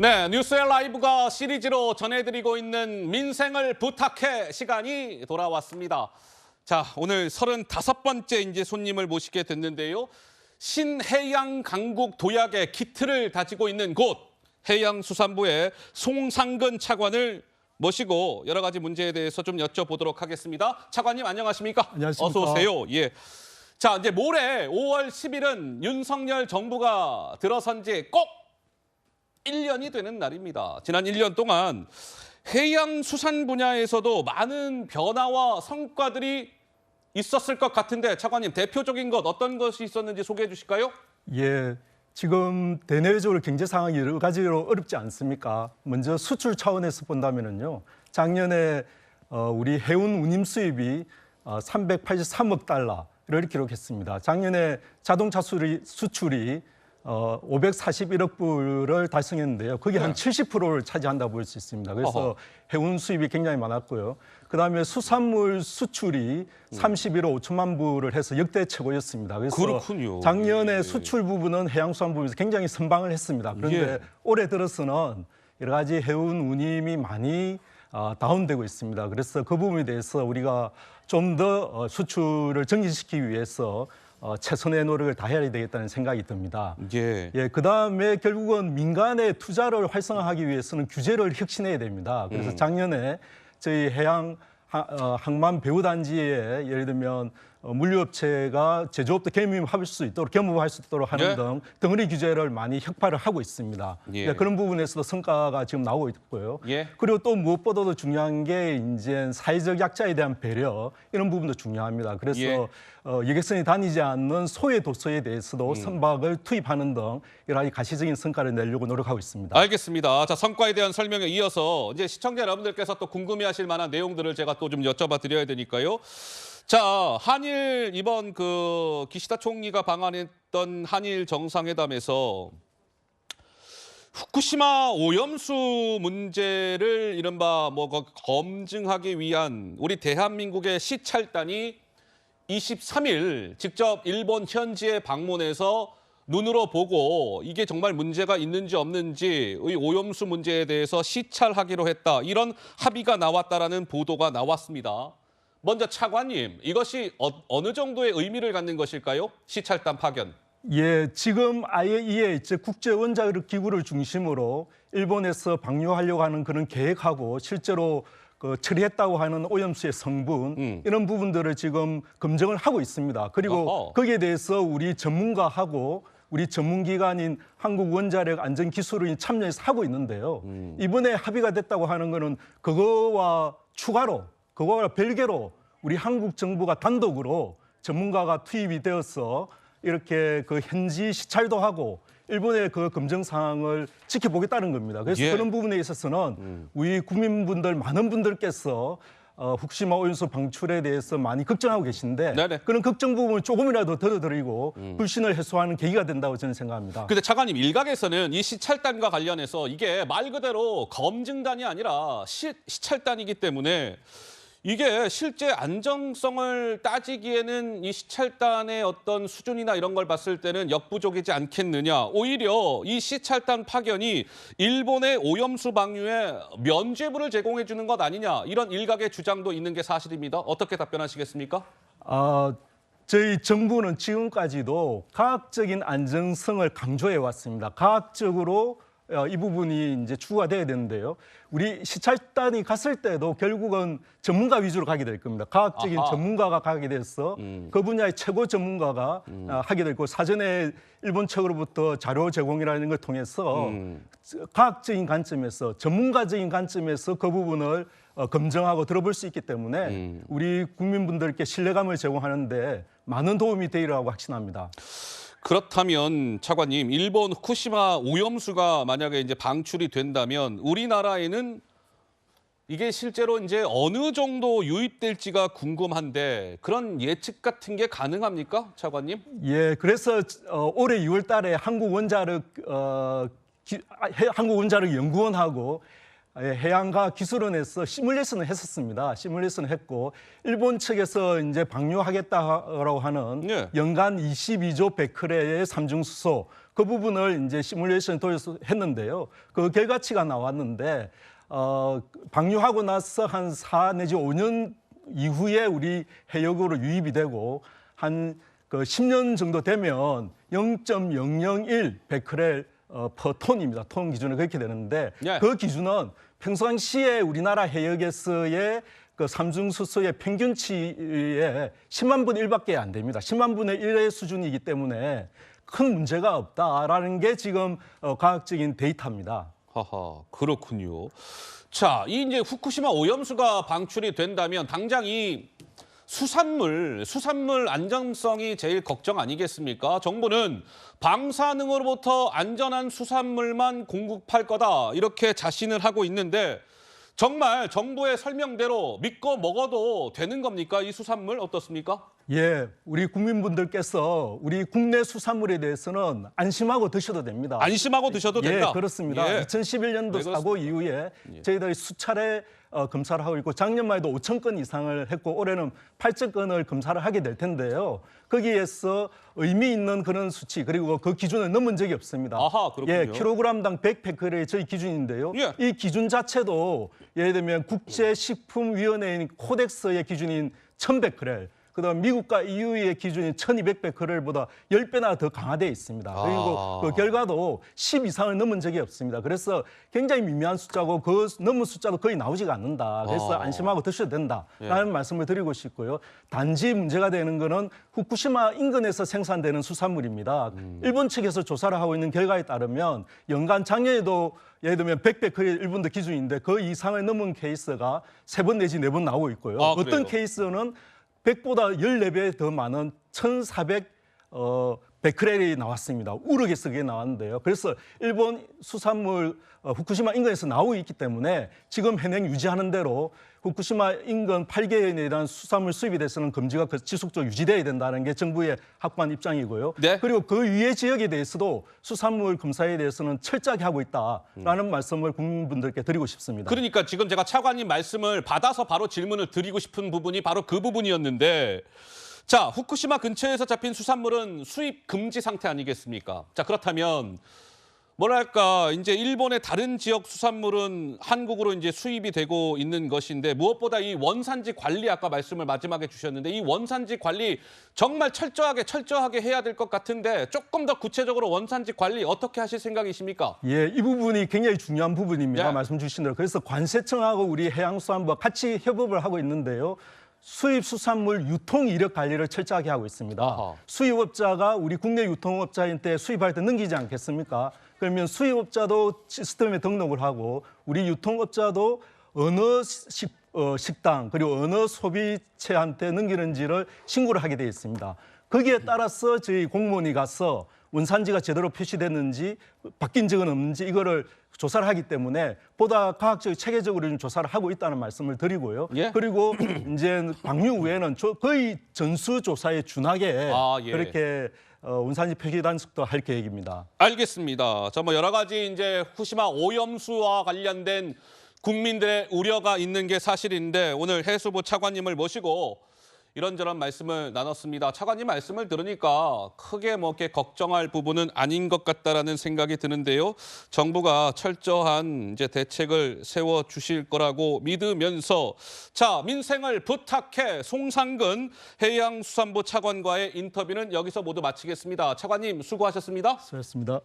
네, 뉴스의 라이브가 시리즈로 전해드리고 있는 민생을 부탁해 시간이 돌아왔습니다. 자, 오늘 35번째 이제 손님을 모시게 됐는데요. 신해양 강국 도약의 기틀을 다지고 있는 곳 해양수산부의 송상근 차관을 모시고 여러 가지 문제에 대해서 좀 여쭤보도록 하겠습니다. 차관님 안녕하십니까? 안녕하십니까? 어서 오세요. 예. 자, 이제 모레 5월 10일은 윤석열 정부가 들어선 지 꼭 1년이 되는 날입니다. 지난 1년 동안 해양수산 분야에서도 많은 변화와 성과들이 있었을 것 같은데 차관님 대표적인 것 어떤 것이 있었는지 소개해 주실까요? 예, 지금 대내외적으로 경제 상황이 여러 가지로 어렵지 않습니까? 먼저 수출 차원에서 본다면요, 작년에 우리 해운 운임 수입이 383억 달러를 기록했습니다. 작년에 자동차 수출이 541억 불을 달성했는데요. 그게 한 70%를 차지한다고 볼 수 있습니다. 그래서 어허. 해운 수입이 굉장히 많았고요. 그다음에 수산물 수출이 31억 5천만 불을 해서 역대 최고였습니다. 그래서 그렇군요. 작년에 예. 수출 부분은 해양수산 부분에서 굉장히 선방을 했습니다. 그런데 예. 올해 들어서는 여러 가지 해운 운임이 많이 다운되고 있습니다. 그래서 그 부분에 대해서 우리가 좀 더 수출을 증진시키기 위해서 최선의 노력을 다해야 되겠다는 생각이 듭니다. 예. 예, 그다음에 결국은 민간의 투자를 활성화하기 위해서는 규제를 혁신해야 됩니다. 그래서 작년에 저희 항만 배후 단지에 예를 들면 물류업체가 제조업도 겸업할 수 있도록 하는 네. 등 덩어리 규제를 많이 혁파를 하고 있습니다. 예. 예, 그런 부분에서도 성과가 지금 나오고 있고요. 예. 그리고 또 무엇보다도 중요한 게 이제 사회적 약자에 대한 배려 이런 부분도 중요합니다. 그래서 예. 여객선이 다니지 않는 소외 도서에 대해서도 선박을 투입하는 등 여러 가지 가시적인 성과를 내려고 노력하고 있습니다. 알겠습니다. 자, 성과에 대한 설명에 이어서 이제 시청자 여러분들께서 또 궁금해하실 만한 내용들을 제가 또 좀 여쭤봐 드려야 되니까요. 자, 한일 이번 그 기시다 총리가 방한했던 한일 정상회담에서 후쿠시마 오염수 문제를 이른바 검증하기 위한 우리 대한민국의 시찰단이 23일 직접 일본 현지에 방문해서 눈으로 보고 이게 정말 문제가 있는지 없는지 이 오염수 문제에 대해서 시찰하기로 했다. 이런 합의가 나왔다라는 보도가 나왔습니다. 먼저 차관님, 이것이 어느 정도의 의미를 갖는 것일까요? 시찰단 파견. 예, 지금 IAEA 국제 원자력 기구를 중심으로 일본에서 방류하려고 하는 그런 계획하고 실제로 처리했다고 하는 오염수의 성분 이런 부분들을 지금 검증을 하고 있습니다. 그리고 어허. 거기에 대해서 우리 전문가하고 우리 전문기관인 한국원자력안전기술원이 참여해서 하고 있는데요. 이번에 합의가 됐다고 하는 거는 그거와 별개로 우리 한국 정부가 단독으로 전문가가 투입이 되어서 이렇게 그 현지 시찰도 하고 일본의 그 검증 사항을 지켜보겠다는 겁니다. 그래서 예. 그런 부분에 있어서는 우리 국민분들 많은 분들께서 후쿠시마 오염수 방출에 대해서 많이 걱정하고 계신데 네네. 그런 걱정 부분을 조금이라도 덜어드리고 불신을 해소하는 계기가 된다고 저는 생각합니다. 근데 차관님, 일각에서는 이 시찰단과 관련해서 이게 말 그대로 검증단이 아니라 시찰단이기 때문에 이게 실제 안정성을 따지기에는 이 시찰단의 어떤 수준이나 이런 걸 봤을 때는 역부족이지 않겠느냐. 오히려 이 시찰단 파견이 일본의 오염수 방류에 면죄부를 제공해 주는 것 아니냐. 이런 일각의 주장도 있는 게 사실입니다. 어떻게 답변하시겠습니까? 저희 정부는 지금까지도 과학적인 안정성을 강조해 왔습니다. 과학적으로 이 부분이 이제 추구가 돼야 되는데요. 우리 시찰단이 갔을 때도 결국은 전문가 위주로 가게 될 겁니다. 과학적인 아하. 전문가가 가게 돼서 그 분야의 최고 전문가가 하게 될 거고 사전에 일본 측으로부터 자료 제공이라는 걸 통해서 과학적인 관점에서 전문가적인 관점에서 그 부분을 검증하고 들어볼 수 있기 때문에 우리 국민분들께 신뢰감을 제공하는데 많은 도움이 되리라고 확신합니다. 그렇다면 차관님, 일본 후쿠시마 오염수가 만약에 이제 방출이 된다면 우리나라에는 이게 실제로 이제 어느 정도 유입될지가 궁금한데 그런 예측 같은 게 가능합니까, 차관님? 예, 그래서 올해 2월 달에 한국원자력연구원하고 해양과학기술원에서 시뮬레이션을 했었습니다. 시뮬레이션을 했고 일본 측에서 이제 방류하겠다라고 하는 예. 연간 22조 베크렐의 삼중수소 그 부분을 이제 시뮬레이션 돌려서 했는데요. 그 결과치가 나왔는데 방류하고 나서 한 4 내지 5년 이후에 우리 해역으로 유입이 되고 한 그 10년 정도 되면 0.001 베크렐 퍼 톤입니다. 톤 기준은 그렇게 되는데 예. 그 기준은 평상시에 우리나라 해역에서의 그 삼중수소의 평균치의 10만 분의 1밖에 안 됩니다. 10만 분의 1의 수준이기 때문에 큰 문제가 없다라는 게 지금 과학적인 데이터입니다. 하하, 그렇군요. 자, 이 이제 후쿠시마 오염수가 방출이 된다면 당장 이 수산물 안전성이 제일 걱정 아니겠습니까? 정부는 방사능으로부터 안전한 수산물만 공급할 거다 이렇게 자신을 하고 있는데 정말 정부의 설명대로 믿고 먹어도 되는 겁니까? 이 수산물 어떻습니까? 예, 우리 국민분들께서 우리 국내 수산물에 대해서는 안심하고 드셔도 됩니다. 안심하고 드셔도 된다. 예, 그렇습니다. 예. 2011년도 네, 사고 이후에 저희들이 수차례 검사를 하고 있고 작년만 해도 5천 건 이상을 했고 올해는 8천 건을 검사를 하게 될 텐데요. 거기에서 의미 있는 그런 수치 그리고 그 기준을 넘은 적이 없습니다. 아하, 그렇군요. 예, 킬로그램당 100베크렐이 저희 기준인데요. 예. 이 기준 자체도 예를 들면 국제식품위원회인 코덱스의 기준인 1000베크렐 그다음 미국과 EU의 기준인 1200베크렐보다 10배나 더 강화되어 있습니다. 그리고 그 결과도 10 이상을 넘은 적이 없습니다. 그래서 굉장히 미미한 숫자고 그 넘은 숫자도 거의 나오지가 않는다. 그래서 안심하고 드셔도 된다라는 말씀을 드리고 싶고요. 단지 문제가 되는 거는 후쿠시마 인근에서 생산되는 수산물입니다. 일본 측에서 조사를 하고 있는 결과에 따르면 연간 작년에도 예를 들면 100베크렐 일본도 기준인데 그 이상을 넘은 케이스가 3번 내지 4번 나오고 있고요. 어떤 그래요? 케이스는 100보다 14배 더 많은 1,400 베크렐이 나왔습니다. 우럭에서 그게 나왔는데요. 그래서 일본 수산물 후쿠시마 인근에서 나오고 있기 때문에 지금 현행 유지하는 대로 후쿠시마 인근 8개에 대한 수산물 수입에 대해서는 금지가 지속적으로 유지돼야 된다는 게 정부의 확고한 입장이고요. 네. 그리고 그 위의 지역에 대해서도 수산물 검사에 대해서는 철저하게 하고 있다라는 말씀을 국민분들께 드리고 싶습니다. 그러니까 지금 제가 차관님 말씀을 받아서 바로 질문을 드리고 싶은 부분이 바로 그 부분이었는데 자, 후쿠시마 근처에서 잡힌 수산물은 수입 금지 상태 아니겠습니까? 자, 그렇다면 뭐랄까 이제 일본의 다른 지역 수산물은 한국으로 이제 수입이 되고 있는 것인데 무엇보다 이 원산지 관리 아까 말씀을 마지막에 주셨는데 이 원산지 관리 정말 철저하게 해야 될 것 같은데 조금 더 구체적으로 원산지 관리 어떻게 하실 생각이십니까? 예, 이 부분이 굉장히 중요한 부분입니다. 예. 말씀 주신 대로. 그래서 관세청하고 우리 해양수산부와 같이 협업을 하고 있는데요. 수입 수산물 유통 이력 관리를 철저하게 하고 있습니다. 아하. 수입업자가 우리 국내 유통업자한테 수입할 때 넘기지 않겠습니까? 그러면 수입업자도 시스템에 등록을 하고 우리 유통업자도 어느 식당 그리고 어느 소비체한테 넘기는지를 신고를 하게 되어 있습니다. 거기에 따라서 저희 공무원이 가서 원산지가 제대로 표시됐는지 바뀐 적은 없는지 이거를 조사를 하기 때문에 보다 과학적 체계적으로 좀 조사를 하고 있다는 말씀을 드리고요. 예. 그리고 이제 방류 후에는 거의 전수 조사에 준하게 예. 그렇게 원산지 표시 단속도 할 계획입니다. 알겠습니다. 자, 뭐 여러 가지 이제 후쿠시마 오염수와 관련된 국민들의 우려가 있는 게 사실인데 오늘 해수부 차관님을 모시고 이런저런 말씀을 나눴습니다. 차관님 말씀을 들으니까 크게 뭐 이렇게 걱정할 부분은 아닌 것 같다라는 생각이 드는데요. 정부가 철저한 이제 대책을 세워 주실 거라고 믿으면서 자, 민생을 부탁해 송상근 해양수산부 차관과의 인터뷰는 여기서 모두 마치겠습니다. 차관님 수고하셨습니다. 수고하셨습니다.